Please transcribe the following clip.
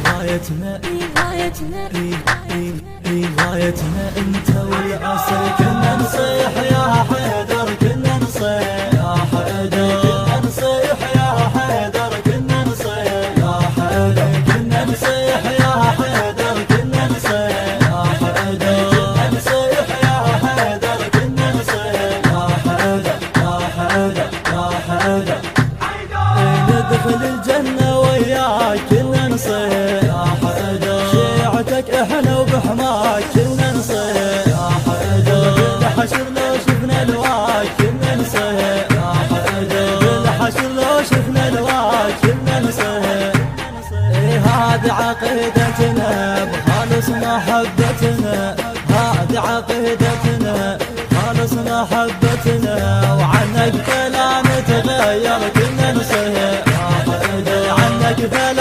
غايتنا غايتنا انت والعسل كنا نصيح يا حيدر كنا نصيح يا حيدر كنا نصيح يا حيدر كنا نصيح يا حيدر كنا نصيح يا حيدر كنا نصيح يا حيدر كنا نصيح يا حيدر كنا نصيح يا حيدر يا حيدر يا حيدر ندخل الجنة وياك كنا نصيح يا حيدر شيعتك احنا وبحماك كنا نصيح يا حيدر بالحشر لو شفنا لواك كنا نصيح يا حيدر بالحشر لو شفنا لواك كنا نصيح هذه عقيدتنا بخالص محبتنا هذه عقيدتنا خالص محبتنا وعنك فلا نتغير كنا نصيح يا حيدر عنك فلا